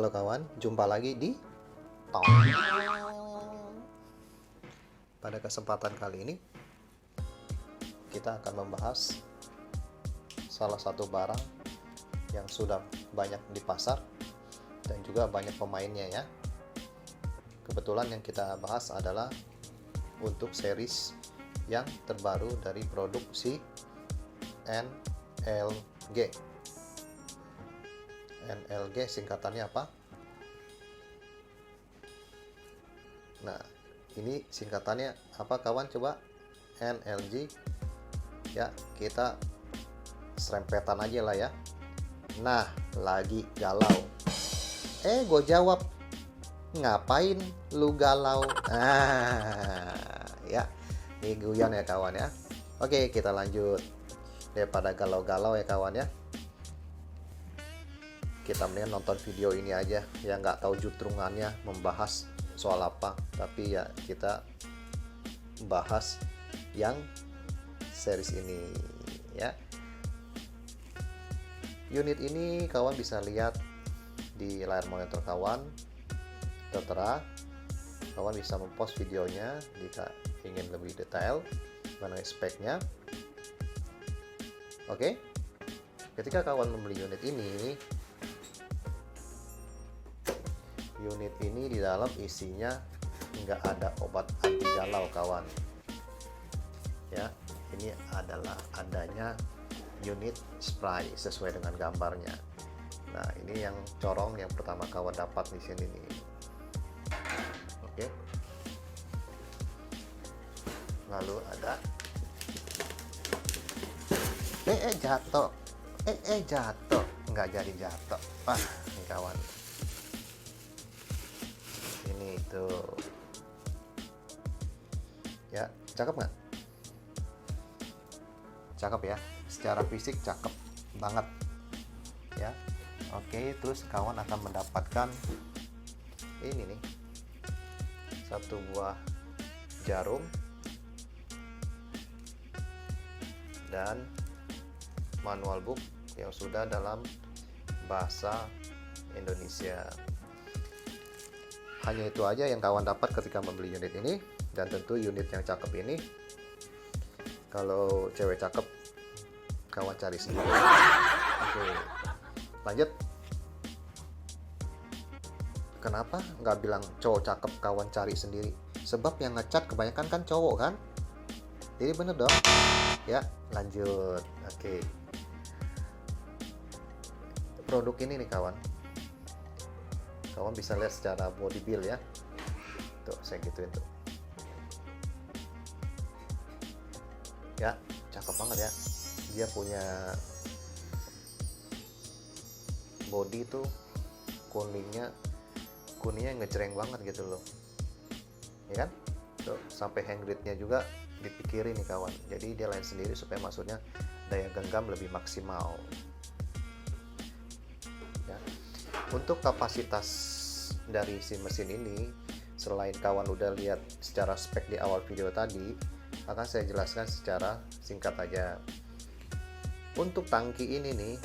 Halo kawan, jumpa lagi di Tong. Pada kesempatan kali ini kita akan membahas salah satu barang yang sudah banyak di pasar dan juga banyak pemainnya ya. Kebetulan yang kita bahas adalah untuk series yang terbaru dari produksi NLG. NLG singkatannya apa? Nah, ini singkatannya apa kawan? Coba NLG ya, kita serempetan aja lah ya. Nah, lagi galau. Gue jawab, ngapain lu galau? Ya, ini guyon ya kawan ya. Oke, kita lanjut. Daripada galau-galau ya kawan ya, kita mendingan nonton video ini aja ya, nggak tahu jutrungannya membahas soal apa, tapi ya kita bahas yang series ini ya. Unit ini kawan bisa lihat di layar monitor kawan, tertera. Kawan bisa mempost videonya jika ingin lebih detail mengenai speknya. Oke, ketika kawan membeli unit ini di dalam isinya nggak ada obat anti galau kawan ya. Ini adalah adanya unit spray sesuai dengan gambarnya. Nah, ini yang corong yang pertama kawan dapat di sini nih. Oke, lalu ada jatuh nggak jadi jatuh. Ini kawan, ini tuh ya, cakep nggak? Cakep ya, secara fisik cakep banget ya. Oke, terus kawan akan mendapatkan ini nih, satu buah jarum dan manual book yang sudah dalam bahasa Indonesia. Hanya itu aja yang kawan dapat ketika membeli unit ini, dan tentu unit yang cakep ini, kalau cewek cakep kawan cari sendiri. Oke, lanjut. Kenapa nggak bilang cowok cakep kawan cari sendiri? Sebab yang ngecat kebanyakan kan cowok kan, jadi bener dong ya. Lanjut. Oke, produk ini nih kawan bisa lihat secara body build ya. Tuh, saya gituin tuh ya, cakep banget ya. Dia punya body tuh kuningnya ngejreng banget gitu loh ya kan. Tuh, sampai hand grip-nya juga dipikirin nih kawan, jadi dia lain sendiri supaya maksudnya daya genggam lebih maksimal ya. Untuk kapasitas dari si mesin ini, selain kawan udah lihat secara spek di awal video tadi, akan saya jelaskan secara singkat aja. Untuk tangki ini nih,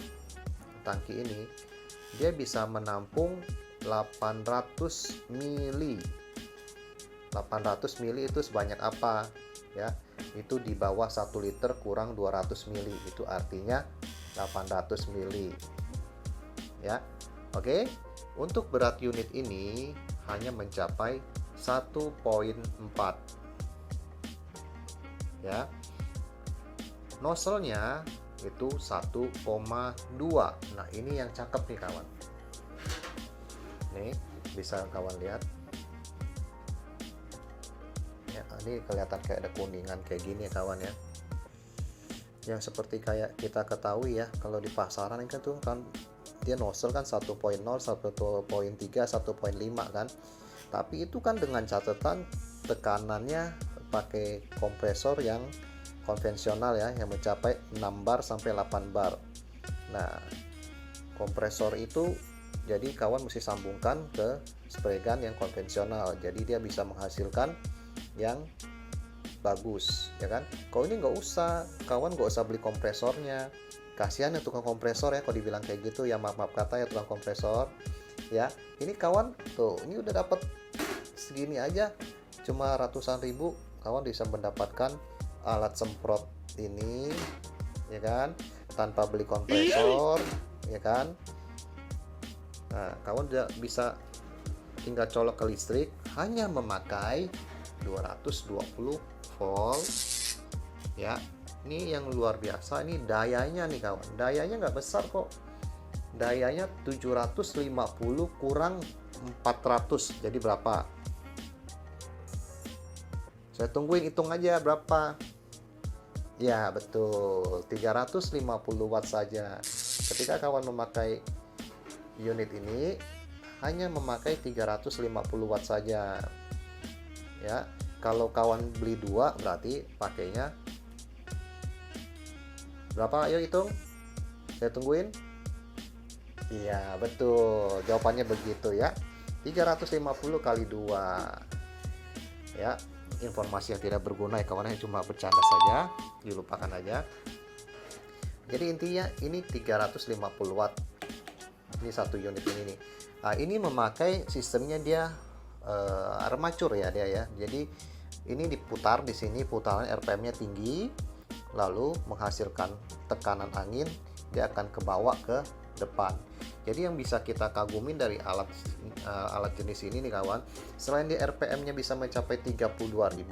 dia bisa menampung 800 mili. 800 mili itu sebanyak apa ya? Itu di bawah 1 liter kurang 200 mili, itu artinya 800 mili ya. Oke, untuk berat unit ini hanya mencapai 1,4 ya. Nozzle-nya itu 1,2. Nah, ini yang cakep nih kawan. Nih, bisa kawan lihat ya, ini kelihatan kayak ada kuningan kayak gini ya kawan ya. Yang seperti kayak kita ketahui ya, kalau di pasaran kan tuh kan dia nozzle kan 1,0, 1,3, 1,5 kan. Tapi itu kan dengan catatan tekanannya pakai kompresor yang konvensional ya, yang mencapai 6 bar sampai 8 bar. Nah, kompresor itu jadi kawan mesti sambungkan ke spray gun yang konvensional, jadi dia bisa menghasilkan yang bagus ya kan. Kalau ini nggak usah, kawan nggak usah beli kompresornya. Kasihan ya tukang kompresor ya kalau dibilang kayak gitu ya, maaf kata ya tukang kompresor. ya. Ini kawan tuh, ini udah dapat segini aja, cuma ratusan ribu kawan bisa mendapatkan alat semprot ini, ya kan, tanpa beli kompresor, ya kan. Nah, kawan udah bisa tinggal colok ke listrik, hanya memakai 220 volt, ya. Ini yang luar biasa. Ini dayanya nih kawan, dayanya nggak besar kok, dayanya 750 kurang 400, jadi berapa? Saya tungguin, hitung aja berapa. Ya betul, 350 watt saja. Ketika kawan memakai unit ini, hanya memakai 350 watt saja, ya. Kalau kawan beli dua, berarti pakainya berapa? Ayo hitung, saya tungguin. Iya betul, jawabannya begitu ya, 350 kali 2, ya. Informasi yang tidak berguna ya kawan, cuma bercanda saja, dilupakan aja. Jadi intinya ini 350 watt, ini satu unit ini nih. Nah, ini memakai sistemnya dia armatur ya dia ya. Jadi ini diputar di sini, putaran RPM-nya tinggi, lalu menghasilkan tekanan angin, dia akan ke bawah ke depan. Jadi yang bisa kita kagumin dari alat jenis ini nih kawan, selain di RPM-nya bisa mencapai 32.000,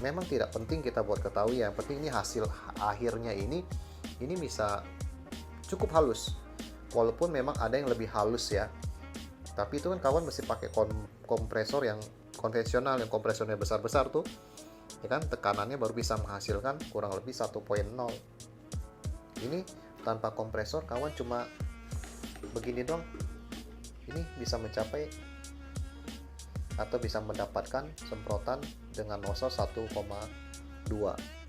memang tidak penting kita buat ketahui, yang penting ini hasil akhirnya ini bisa cukup halus. Walaupun memang ada yang lebih halus ya, tapi itu kan kawan mesti pakai kompresor yang konvensional, yang kompresornya besar-besar tuh, ya kan, tekanannya baru bisa menghasilkan kurang lebih 1.0. Ini tanpa kompresor kawan cuma begini dong, ini bisa mencapai atau bisa mendapatkan semprotan dengan nozzle 1,2.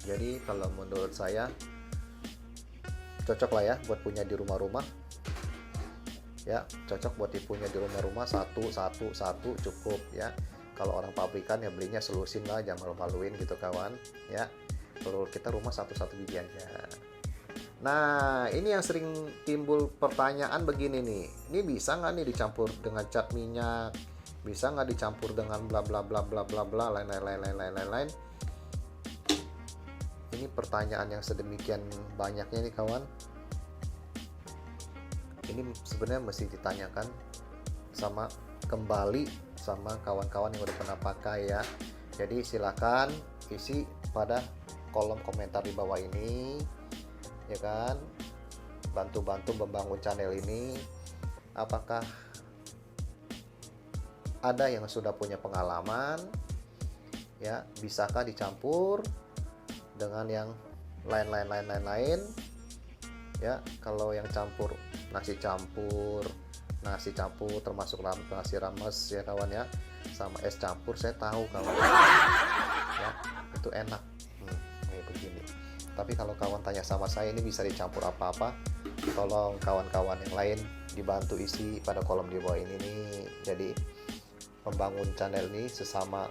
Jadi kalau menurut saya cocok lah ya buat punya di rumah-rumah, ya, cocok buat punya di rumah-rumah, satu cukup ya. Kalau orang pabrikan ya belinya selusin lah, jangan malu-maluin gitu kawan ya. Kalau kita rumah satu biji aja. Nah, ini yang sering timbul pertanyaan begini nih. Ini bisa nggak nih dicampur dengan cat minyak? Bisa nggak dicampur dengan bla bla bla bla bla bla lain-lain. Ini pertanyaan yang sedemikian banyaknya nih kawan. Ini sebenarnya mesti ditanyakan kembali sama kawan-kawan yang udah pernah pakai ya. Jadi silakan isi pada kolom komentar di bawah ini, ya kan, bantu membangun channel ini. Apakah ada yang sudah punya pengalaman ya, bisakah dicampur dengan yang lain ya. Kalau yang campur nasi campur termasuk nasi rames ya kawan ya, sama es campur, saya tahu kawan ya, itu enak kayak begini. Tapi kalau kawan tanya sama saya ini bisa dicampur apa-apa, tolong kawan-kawan yang lain dibantu isi pada kolom di bawah ini nih. Jadi membangun channel ini sesama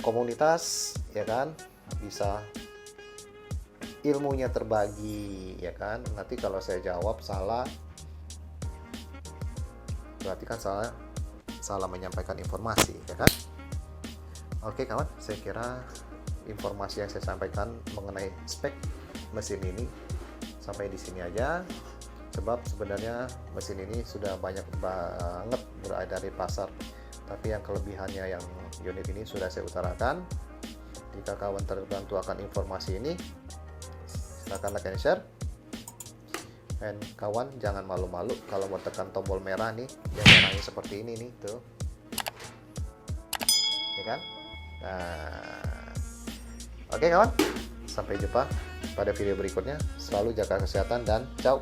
komunitas ya kan, bisa ilmunya terbagi ya kan. Nanti kalau saya jawab salah, berarti kan salah menyampaikan informasi ya kan. Oke kawan, saya kira informasi yang saya sampaikan mengenai spek mesin ini sampai di sini aja, sebab sebenarnya mesin ini sudah banyak banget berada di pasar, tapi yang kelebihannya yang unit ini sudah saya utarakan. Jika kawan terbantu akan informasi ini, silakan like and share. Dan kawan jangan malu-malu kalau mau tekan tombol merah nih, yang warnanya seperti ini nih tuh, ya kan. Nah, oke kawan, sampai jumpa pada video berikutnya. Selalu jaga kesehatan dan ciao.